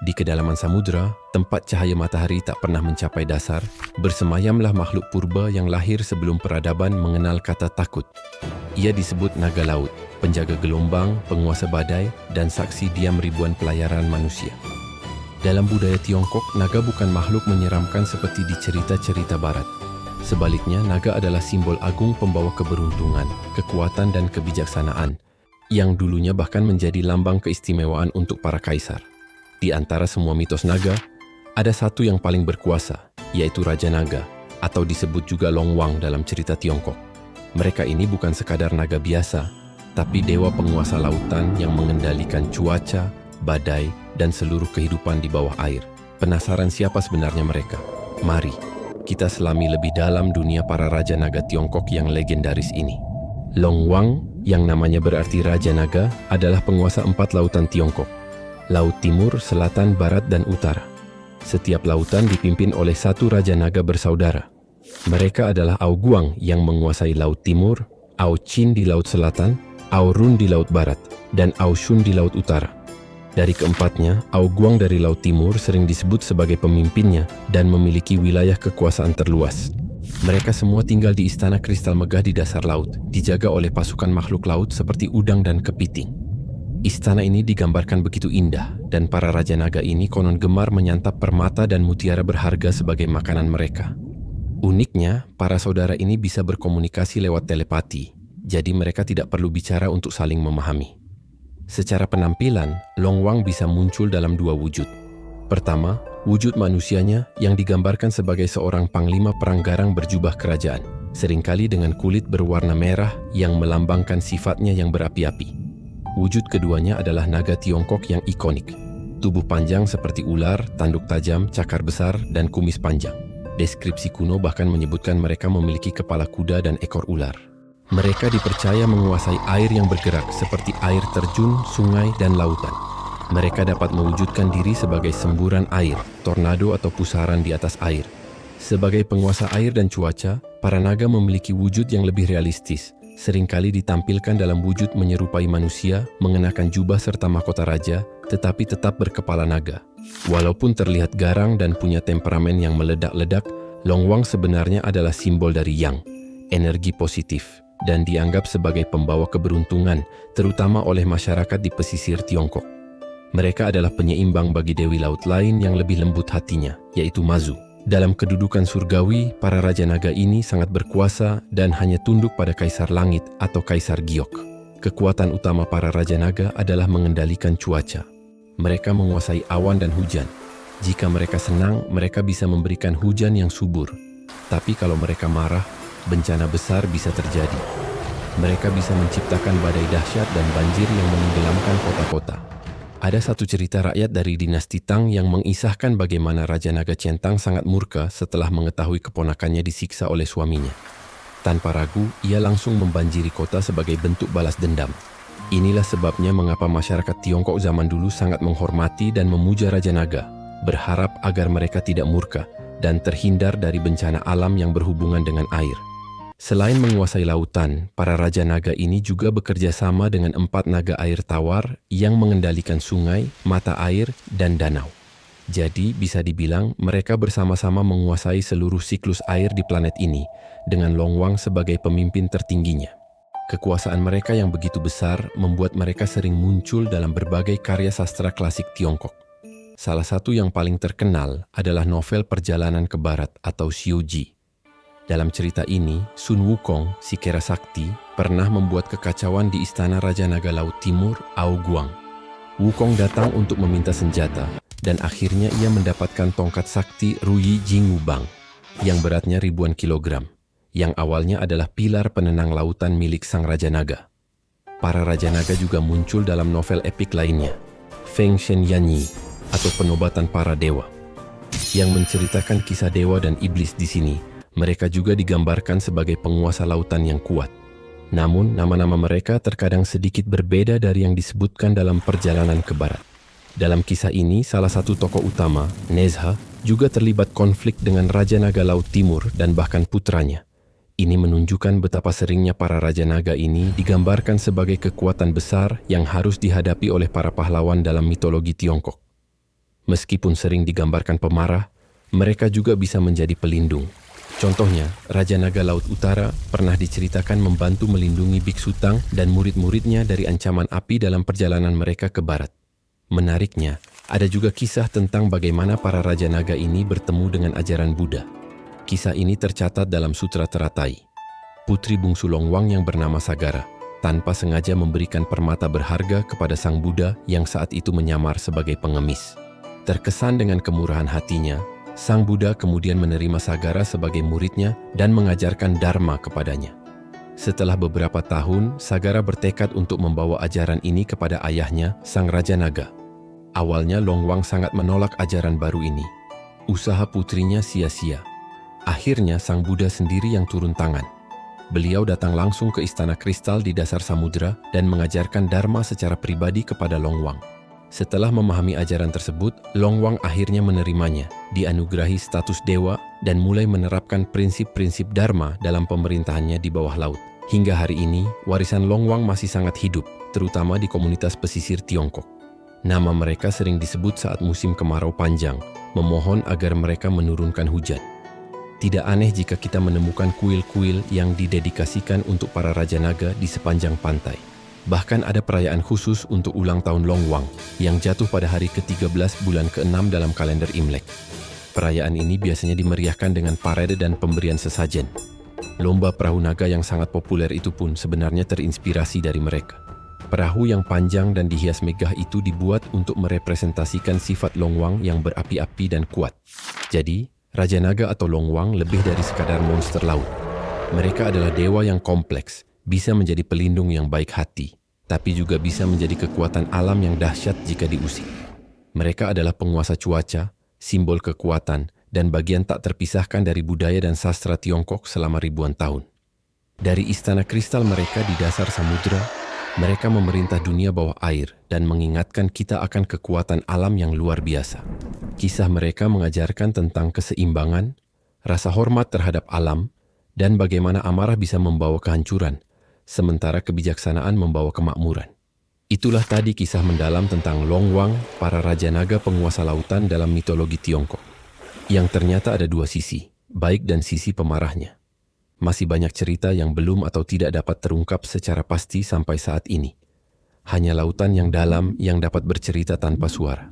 Di kedalaman samudera, tempat cahaya matahari tak pernah mencapai dasar, bersemayamlah makhluk purba yang lahir sebelum peradaban mengenal kata takut. Ia disebut naga laut, penjaga gelombang, penguasa badai, dan saksi diam ribuan pelayaran manusia. Dalam budaya Tiongkok, naga bukan makhluk menyeramkan seperti di cerita-cerita barat. Sebaliknya, naga adalah simbol agung pembawa keberuntungan, kekuatan, dan kebijaksanaan, yang dulunya bahkan menjadi lambang keistimewaan untuk para kaisar. Di antara semua mitos naga, ada satu yang paling berkuasa, yaitu Raja Naga, atau disebut juga Long Wang dalam cerita Tiongkok. Mereka ini bukan sekadar naga biasa, tapi dewa penguasa lautan yang mengendalikan cuaca, badai, dan seluruh kehidupan di bawah air. Penasaran siapa sebenarnya mereka? Mari, kita selami lebih dalam dunia para Raja Naga Tiongkok yang legendaris ini. Long Wang, yang namanya berarti Raja Naga, adalah penguasa 4 lautan Tiongkok. Laut Timur, Selatan, Barat, dan Utara. Setiap lautan dipimpin oleh satu Raja Naga bersaudara. Mereka adalah Ao Guang yang menguasai Laut Timur, Ao Qin di Laut Selatan, Ao Run di Laut Barat, dan Ao Shun di Laut Utara. Dari keempatnya, Ao Guang dari Laut Timur sering disebut sebagai pemimpinnya dan memiliki wilayah kekuasaan terluas. Mereka semua tinggal di istana kristal megah di dasar laut, dijaga oleh pasukan makhluk laut seperti udang dan kepiting. Istana ini digambarkan begitu indah, dan para Raja Naga ini konon gemar menyantap permata dan mutiara berharga sebagai makanan mereka. Uniknya, para saudara ini bisa berkomunikasi lewat telepati, jadi mereka tidak perlu bicara untuk saling memahami. Secara penampilan, Long Wang bisa muncul dalam 2 wujud. Pertama, wujud manusianya yang digambarkan sebagai seorang panglima perang garang berjubah kerajaan, seringkali dengan kulit berwarna merah yang melambangkan sifatnya yang berapi-api. Wujud keduanya adalah naga Tiongkok yang ikonik. Tubuh panjang seperti ular, tanduk tajam, cakar besar, dan kumis panjang. Deskripsi kuno bahkan menyebutkan mereka memiliki kepala kuda dan ekor ular. Mereka dipercaya menguasai air yang bergerak seperti air terjun, sungai, dan lautan. Mereka dapat mewujudkan diri sebagai semburan air, tornado atau pusaran di atas air. Sebagai penguasa air dan cuaca, para naga memiliki wujud yang lebih realistis. Seringkali ditampilkan dalam wujud menyerupai manusia, mengenakan jubah serta mahkota raja, tetapi tetap berkepala naga. Walaupun terlihat garang dan punya temperamen yang meledak-ledak, Long Wang sebenarnya adalah simbol dari Yang, energi positif, dan dianggap sebagai pembawa keberuntungan, terutama oleh masyarakat di pesisir Tiongkok. Mereka adalah penyeimbang bagi dewi laut lain yang lebih lembut hatinya, yaitu Mazu. Dalam kedudukan surgawi, para Raja Naga ini sangat berkuasa dan hanya tunduk pada Kaisar Langit atau Kaisar Giok. Kekuatan utama para Raja Naga adalah mengendalikan cuaca. Mereka menguasai awan dan hujan. Jika mereka senang, mereka bisa memberikan hujan yang subur. Tapi kalau mereka marah, bencana besar bisa terjadi. Mereka bisa menciptakan badai dahsyat dan banjir yang menenggelamkan kota-kota. Ada satu cerita rakyat dari dinasti Tang yang mengisahkan bagaimana Raja Naga Centang sangat murka setelah mengetahui keponakannya disiksa oleh suaminya. Tanpa ragu, ia langsung membanjiri kota sebagai bentuk balas dendam. Inilah sebabnya mengapa masyarakat Tiongkok zaman dulu sangat menghormati dan memuja Raja Naga, berharap agar mereka tidak murka dan terhindar dari bencana alam yang berhubungan dengan air. Selain menguasai lautan, para Raja Naga ini juga bekerja sama dengan 4 naga air tawar yang mengendalikan sungai, mata air, dan danau. Jadi, bisa dibilang mereka bersama-sama menguasai seluruh siklus air di planet ini, dengan Long Wang sebagai pemimpin tertingginya. Kekuasaan mereka yang begitu besar membuat mereka sering muncul dalam berbagai karya sastra klasik Tiongkok. Salah satu yang paling terkenal adalah novel Perjalanan ke Barat atau Xiuji. Dalam cerita ini, Sun Wukong, si kera sakti, pernah membuat kekacauan di istana Raja Naga Laut Timur, Ao Guang. Wukong datang untuk meminta senjata, dan akhirnya ia mendapatkan tongkat sakti Ruyi Jingubang, yang beratnya ribuan kilogram, yang awalnya adalah pilar penenang lautan milik sang Raja Naga. Para Raja Naga juga muncul dalam novel epik lainnya, Feng Shen Yanyi, atau Penobatan Para Dewa, yang menceritakan kisah dewa dan iblis di sini. Mereka juga digambarkan sebagai penguasa lautan yang kuat. Namun, nama-nama mereka terkadang sedikit berbeda dari yang disebutkan dalam Perjalanan ke Barat. Dalam kisah ini, salah satu tokoh utama, Nezha, juga terlibat konflik dengan Raja Naga Laut Timur dan bahkan putranya. Ini menunjukkan betapa seringnya para Raja Naga ini digambarkan sebagai kekuatan besar yang harus dihadapi oleh para pahlawan dalam mitologi Tiongkok. Meskipun sering digambarkan pemarah, mereka juga bisa menjadi pelindung. Contohnya, Raja Naga Laut Utara pernah diceritakan membantu melindungi Biksu Tang dan murid-muridnya dari ancaman api dalam perjalanan mereka ke barat. Menariknya, ada juga kisah tentang bagaimana para Raja Naga ini bertemu dengan ajaran Buddha. Kisah ini tercatat dalam Sutra Teratai. Putri bungsu Longwang yang bernama Sagara tanpa sengaja memberikan permata berharga kepada Sang Buddha yang saat itu menyamar sebagai pengemis. Terkesan dengan kemurahan hatinya, Sang Buddha kemudian menerima Sagara sebagai muridnya dan mengajarkan Dharma kepadanya. Setelah beberapa tahun, Sagara bertekad untuk membawa ajaran ini kepada ayahnya, Sang Raja Naga. Awalnya Longwang sangat menolak ajaran baru ini. Usaha putrinya sia-sia. Akhirnya Sang Buddha sendiri yang turun tangan. Beliau datang langsung ke Istana Kristal di dasar samudera dan mengajarkan Dharma secara pribadi kepada Longwang. Setelah memahami ajaran tersebut, Longwang akhirnya menerimanya, dianugerahi status dewa, dan mulai menerapkan prinsip-prinsip Dharma dalam pemerintahannya di bawah laut. Hingga hari ini, warisan Longwang masih sangat hidup, terutama di komunitas pesisir Tiongkok. Nama mereka sering disebut saat musim kemarau panjang, memohon agar mereka menurunkan hujan. Tidak aneh jika kita menemukan kuil-kuil yang didedikasikan untuk para Raja Naga di sepanjang pantai. Bahkan ada perayaan khusus untuk ulang tahun Longwang yang jatuh pada hari ke-13 bulan ke-6 dalam kalender Imlek. Perayaan ini biasanya dimeriahkan dengan parade dan pemberian sesajen. Lomba perahu naga yang sangat populer itu pun sebenarnya terinspirasi dari mereka. Perahu yang panjang dan dihias megah itu dibuat untuk merepresentasikan sifat Longwang yang berapi-api dan kuat. Jadi, Raja Naga atau Longwang lebih dari sekadar monster laut. Mereka adalah dewa yang kompleks, bisa menjadi pelindung yang baik hati, tapi juga bisa menjadi kekuatan alam yang dahsyat jika diusik. Mereka adalah penguasa cuaca, simbol kekuatan, dan bagian tak terpisahkan dari budaya dan sastra Tiongkok selama ribuan tahun. Dari istana kristal mereka di dasar samudera, mereka memerintah dunia bawah air dan mengingatkan kita akan kekuatan alam yang luar biasa. Kisah mereka mengajarkan tentang keseimbangan, rasa hormat terhadap alam, dan bagaimana amarah bisa membawa kehancuran, sementara kebijaksanaan membawa kemakmuran. Itulah tadi kisah mendalam tentang Longwang, para Raja Naga penguasa lautan dalam mitologi Tiongkok. Yang ternyata ada dua sisi, baik dan sisi pemarahnya. Masih banyak cerita yang belum atau tidak dapat terungkap secara pasti sampai saat ini. Hanya lautan yang dalam yang dapat bercerita tanpa suara.